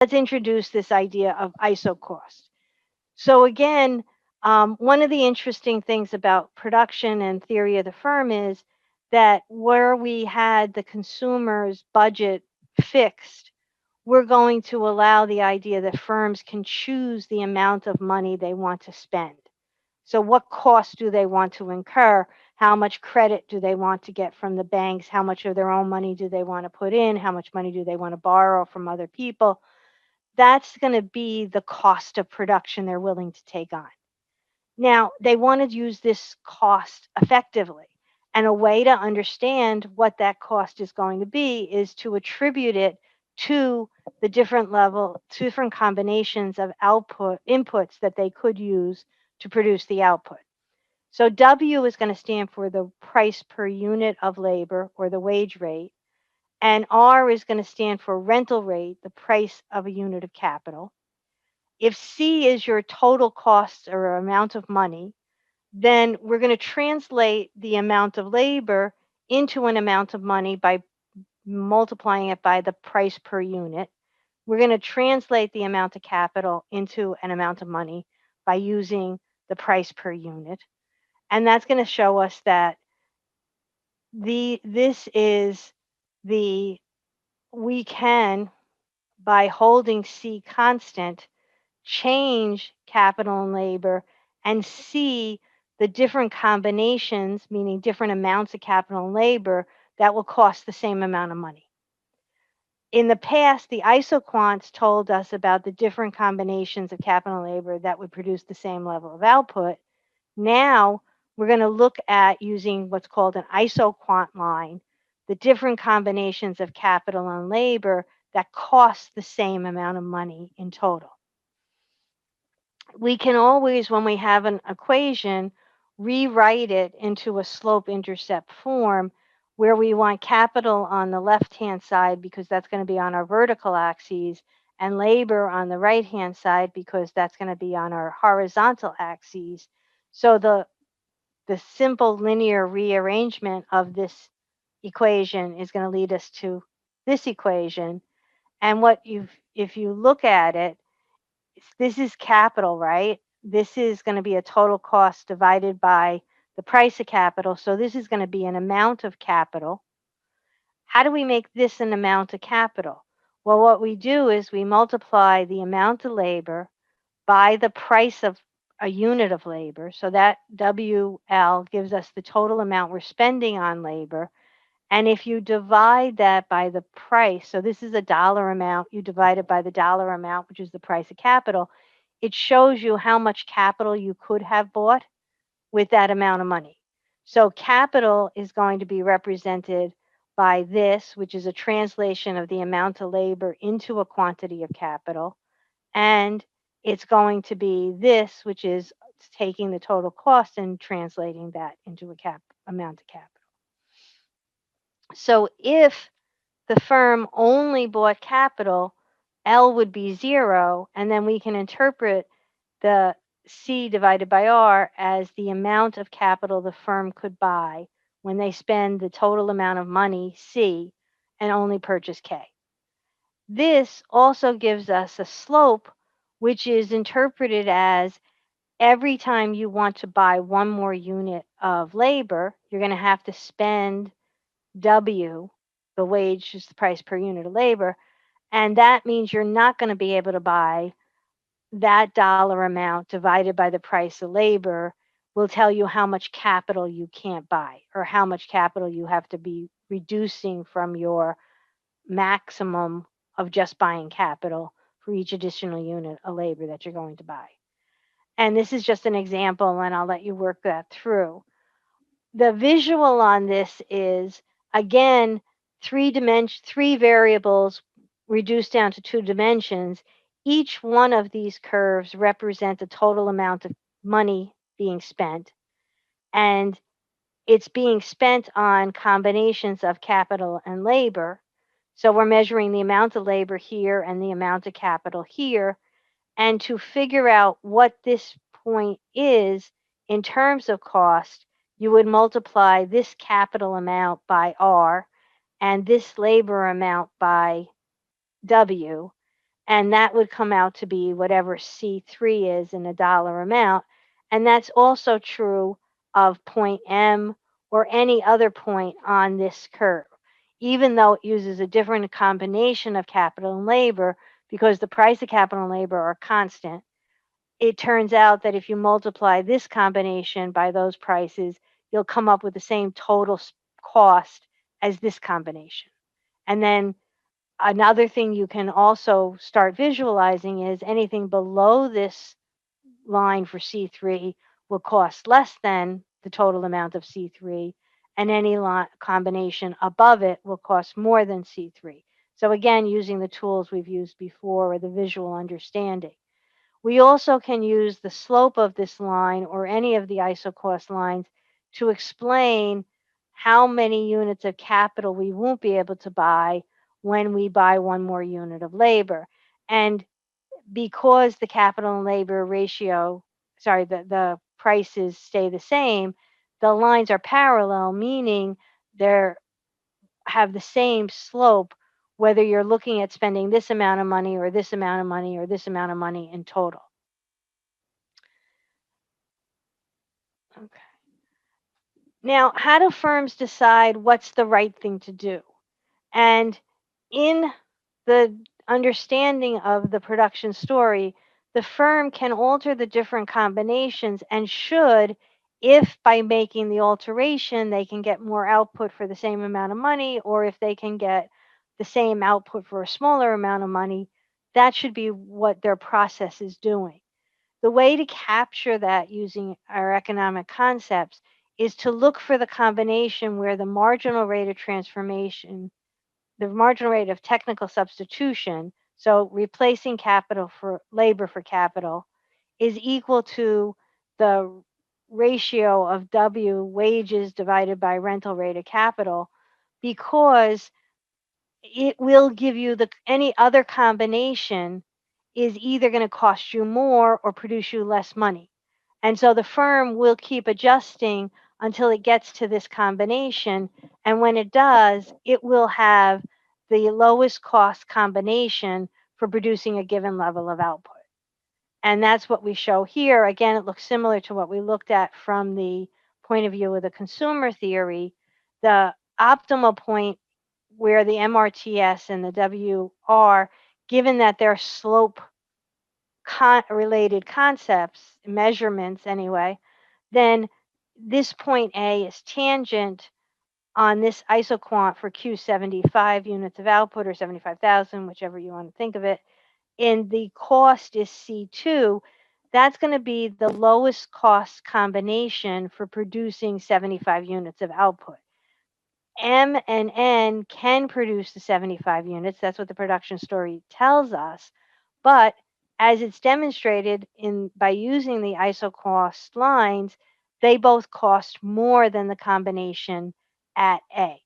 let's introduce this idea of ISO cost. So again, one of the interesting things about production and theory of the firm is that where we had the consumer's budget fixed, we're going to allow the idea that firms can choose the amount of money they want to spend. So what costs do they want to incur? How much credit do they want to get from the banks? How much of their own money do they want to put in? How much money do they want to borrow from other people? That's going to be the cost of production they're willing to take on. Now, they want to use this cost effectively. And a way to understand what that cost is going to be is to attribute it to the different combinations of inputs that they could use to produce the output. So W is going to stand for the price per unit of labor or the wage rate. And R is going to stand for rental rate, the price of a unit of capital. If C is your total cost or amount of money, then we're going to translate the amount of labor into an amount of money by multiplying it by the price per unit. We're going to translate the amount of capital into an amount of money by using the price per unit. And that's going to show us that this is the we can, by holding C constant, change capital and labor and see the different combinations, meaning different amounts of capital and labor that will cost the same amount of money. In the past, the isoquants told us about the different combinations of capital and labor that would produce the same level of output. Now, we're going to look at using what's called an isoquant line, the different combinations of capital and labor that cost the same amount of money in total. We can always, when we have an equation, rewrite it into a slope-intercept form where we want capital on the left-hand side because that's going to be on our vertical axes, and labor on the right-hand side because that's going to be on our horizontal axes. So the simple linear rearrangement of this equation is going to lead us to this equation. And if you look at it, this is capital, right? This is going to be a total cost divided by the price of capital. So this is going to be an amount of capital. How do we make this an amount of capital? Well, what we do is we multiply the amount of labor by the price of a unit of labor. So that WL gives us the total amount we're spending on labor. And if you divide that by the price, so this is a dollar amount, you divide it by the dollar amount, which is the price of capital, it shows you how much capital you could have bought with that amount of money. So capital is going to be represented by this, which is a translation of the amount of labor into a quantity of capital. And it's going to be this, which is taking the total cost and translating that into a amount of capital. So if the firm only bought capital, L would be 0, and then we can interpret the C divided by R as the amount of capital the firm could buy when they spend the total amount of money, C, and only purchase K. This also gives us a slope, which is interpreted as every time you want to buy one more unit of labor, you're going to have to spend W, the wage is the price per unit of labor, and that means you're not going to be able to buy that dollar amount divided by the price of labor will tell you how much capital you can't buy or how much capital you have to be reducing from your maximum of just buying capital for each additional unit of labor that you're going to buy. And this is just an example, and I'll let you work that through. The visual on this is, again, three variables reduced down to 2 dimensions. Each one of these curves represent the total amount of money being spent, and it's being spent on combinations of capital and labor. So we're measuring the amount of labor here and the amount of capital here. And to figure out what this point is in terms of cost, you would multiply this capital amount by R and this labor amount by W. And that would come out to be whatever C3 is in a dollar amount. And that's also true of point M or any other point on this curve, even though it uses a different combination of capital and labor, because the price of capital and labor are constant. It turns out that if you multiply this combination by those prices, you'll come up with the same total cost as this combination. And then another thing you can also start visualizing is anything below this line for C3 will cost less than the total amount of C3, and any combination above it will cost more than C3. So again, using the tools we've used before, or the visual understanding. We also can use the slope of this line or any of the isocost lines to explain how many units of capital we won't be able to buy when we buy one more unit of labor. And because the capital and labor ratio, sorry, the prices stay the same, the lines are parallel, meaning they're have the same slope, whether you're looking at spending this amount of money or this amount of money or this amount of money in total. Okay. Now, how do firms decide what's the right thing to do? And in the understanding of the production story, the firm can alter the different combinations and should, if by making the alteration they can get more output for the same amount of money, or if they can get the same output for a smaller amount of money, that should be what their process is doing. The way to capture that using our economic concepts is to look for the combination where the marginal rate of transformation, the marginal rate of technical substitution, so replacing capital for labor for capital, is equal to the ratio of W wages divided by rental rate of capital, because it will give you any other combination is either going to cost you more or produce you less money. And so the firm will keep adjusting until it gets to this combination. And when it does, it will have the lowest cost combination for producing a given level of output. And that's what we show here. Again, it looks similar to what we looked at from the point of view of the consumer theory. The optimal point where the MRTS and the W are, given that they're slope related concepts, measurements anyway, then this point A is tangent on this isoquant for Q75 units of output, or 75,000, whichever you want to think of it, and the cost is C2. That's going to be the lowest cost combination for producing 75 units of output. M and N can produce the 75 units. That's what the production story tells us. But as it's demonstrated by using the isocost lines, they both cost more than the combination at A.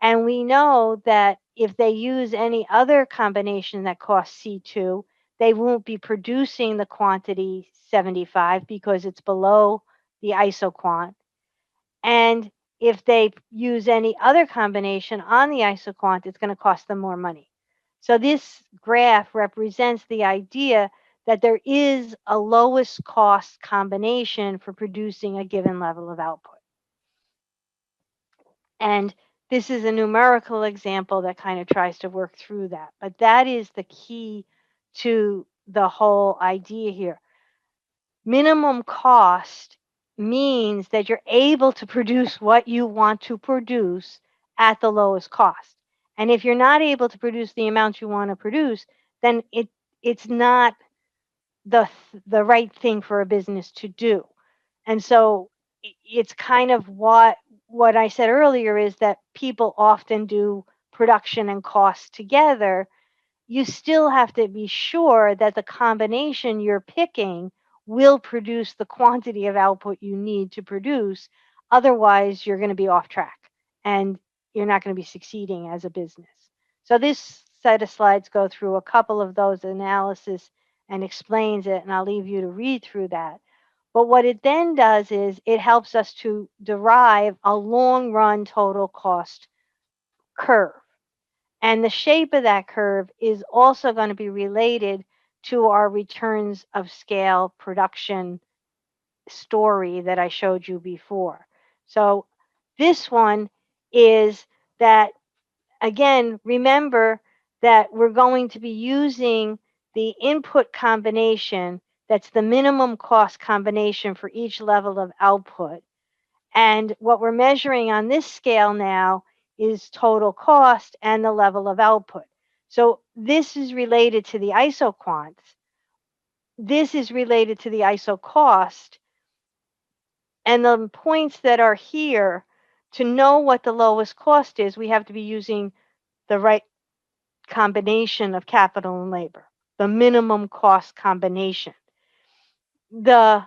And we know that if they use any other combination that costs C2, they won't be producing the quantity 75 because it's below the isoquant. And if they use any other combination on the isoquant, it's going to cost them more money. So this graph represents the idea that there is a lowest cost combination for producing a given level of output. And this is a numerical example that kind of tries to work through that. But that is the key to the whole idea here. Minimum cost means that you're able to produce what you want to produce at the lowest cost. And if you're not able to produce the amount you want to produce, then it's not the right thing for a business to do. And so it's kind of what I said earlier is that people often do production and cost together. You still have to be sure that the combination you're picking will produce the quantity of output you need to produce. Otherwise, you're going to be off track and you're not going to be succeeding as a business. So this set of slides go through a couple of those analysis and explains it, and I'll leave you to read through that. But what it then does is it helps us to derive a long run total cost curve. And the shape of that curve is also going to be related to our returns of scale production story that I showed you before. So this one is that, again, remember that we're going to be using the input combination that's the minimum cost combination for each level of output. And what we're measuring on this scale now is total cost and the level of output. So this is related to the isoquants. This is related to the iso cost. And the points that are here, to know what the lowest cost is, we have to be using the right combination of capital and labor, the minimum cost combination. The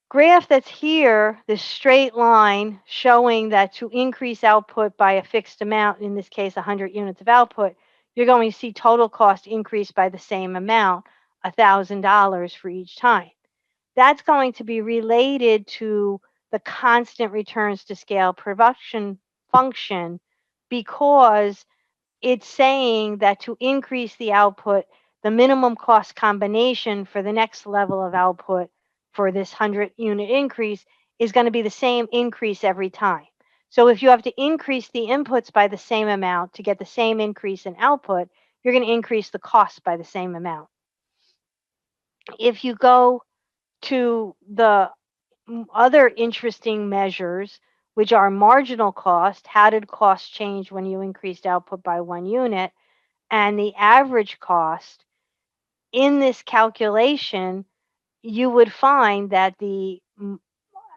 graph that's here, this straight line showing that to increase output by a fixed amount, in this case 100 units of output, you're going to see total cost increase by the same amount, $1,000 for each time. That's going to be related to the constant returns to scale production function, because it's saying that to increase the output, the minimum cost combination for the next level of output for this 100 unit increase is going to be the same increase every time. So if you have to increase the inputs by the same amount to get the same increase in output, you're going to increase the cost by the same amount. If you go to the other interesting measures, which are marginal cost, how did cost change when you increased output by 1 unit, and the average cost, in this calculation, you would find that the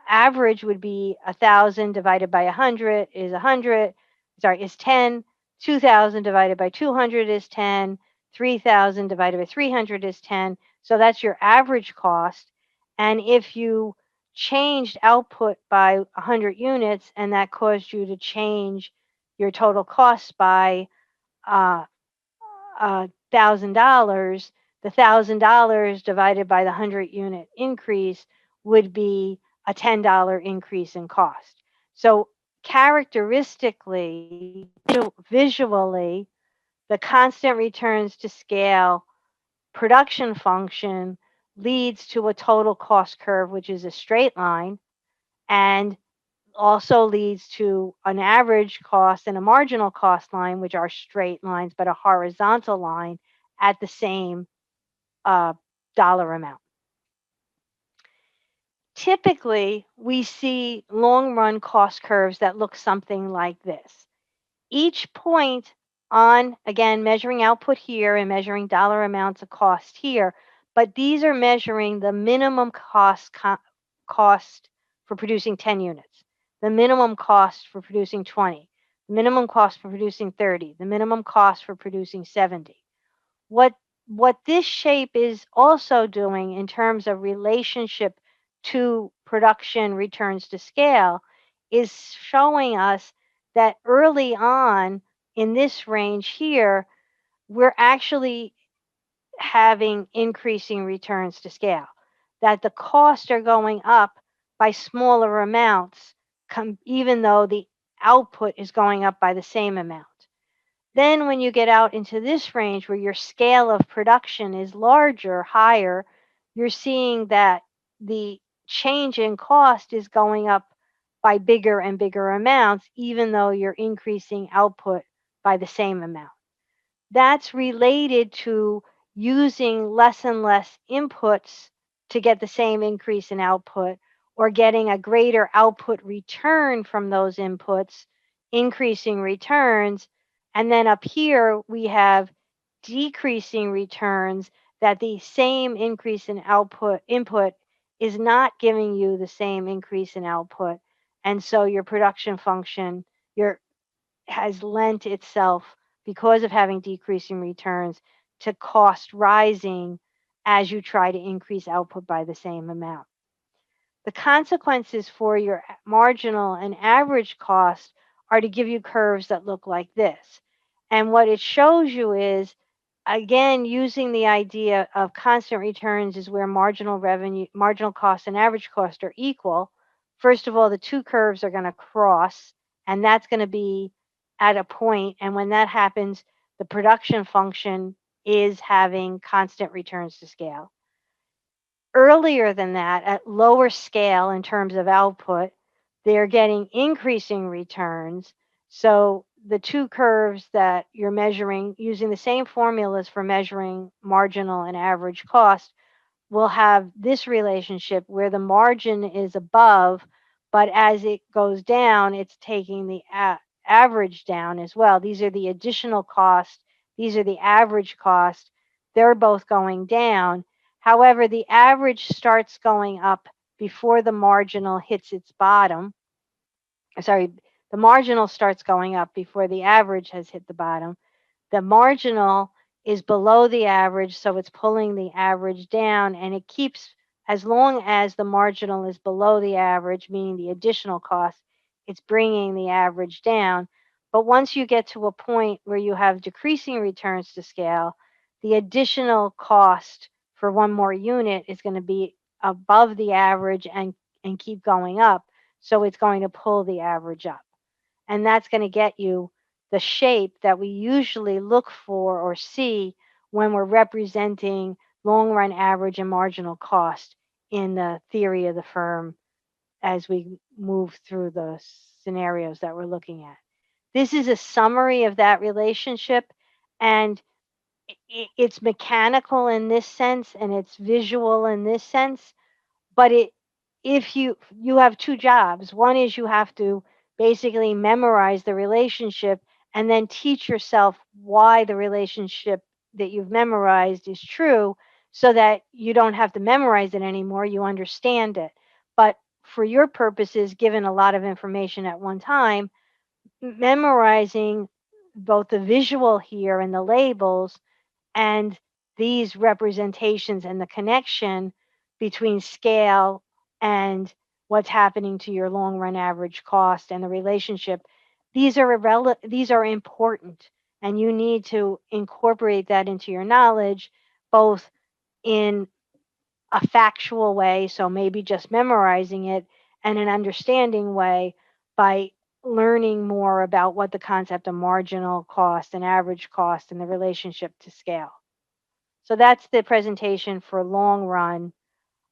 average would be 1,000 divided by 100 is 100, sorry, is 10, 2,000 divided by 200 is 10, 3,000 divided by 300 is 10. So that's your average cost. And if you changed output by 100 units and that caused you to change your total cost by $1,000, the $1,000 divided by the 100 unit increase would be a $10 increase in cost. So characteristically, visually, the constant returns to scale production function leads to a total cost curve, which is a straight line, and also leads to an average cost and a marginal cost line, which are straight lines, but a horizontal line at the same dollar amount. Typically, we see long run cost curves that look something like this. Each point on, again, measuring output here and measuring dollar amounts of cost here, but these are measuring the minimum cost for producing 10 units, the minimum cost for producing 20, the minimum cost for producing 30, the minimum cost for producing 70. What this shape is also doing in terms of relationship to production returns to scale is showing us that early on in this range here, we're actually having increasing returns to scale, that the costs are going up by smaller amounts, even though the output is going up by the same amount. Then when you get out into this range where your scale of production is larger, higher, you're seeing that the change in cost is going up by bigger and bigger amounts, even though you're increasing output by the same amount. That's related to using less and less inputs to get the same increase in output, or getting a greater output return from those inputs, increasing returns. And then up here, we have decreasing returns, that the same increase in input is not giving you the same increase in output. And so your production function has lent itself, because of having decreasing returns, to cost rising as you try to increase output by the same amount. The consequences for your marginal and average cost are to give you curves that look like this. And what it shows you is, again, using the idea of constant returns is where marginal revenue, marginal cost and average cost are equal. First of all, the two curves are going to cross, and that's going to be at a point, and when that happens, the production function is having constant returns to scale. Earlier than that, at lower scale in terms of output, they're getting increasing returns. So the two curves that you're measuring using the same formulas for measuring marginal and average cost will have this relationship where the margin is above, but as it goes down, it's taking the average down as well. These are the additional costs, these are the average cost. They're both going down. However, the average starts going up before the marginal hits its bottom. Sorry, the marginal starts going up before the average has hit the bottom. The marginal is below the average, so it's pulling the average down, and it keeps, as long as the marginal is below the average, meaning the additional cost, it's bringing the average down. But once you get to a point where you have decreasing returns to scale, the additional cost for one more unit is going to be above the average and keep going up. So it's going to pull the average up. And that's going to get you the shape that we usually look for or see when we're representing long run average and marginal cost in the theory of the firm as we move through the scenarios that we're looking at. This is a summary of that relationship, and it's mechanical in this sense and it's visual in this sense, but it if you have two jobs. One is you have to basically memorize the relationship and then teach yourself why the relationship that you've memorized is true, so that you don't have to memorize it anymore, you understand it. But for your purposes, given a lot of information at one time, memorizing both the visual here and the labels and these representations and the connection between scale and what's happening to your long run average cost and the relationship, these are important, and you need to incorporate that into your knowledge, both in a factual way, so maybe just memorizing it, and an understanding way by learning more about what the concept of marginal cost and average cost and the relationship to scale. So that's the presentation for long run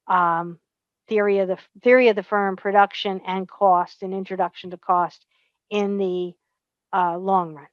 um, theory of the firm, production and cost, and introduction to cost in the long run.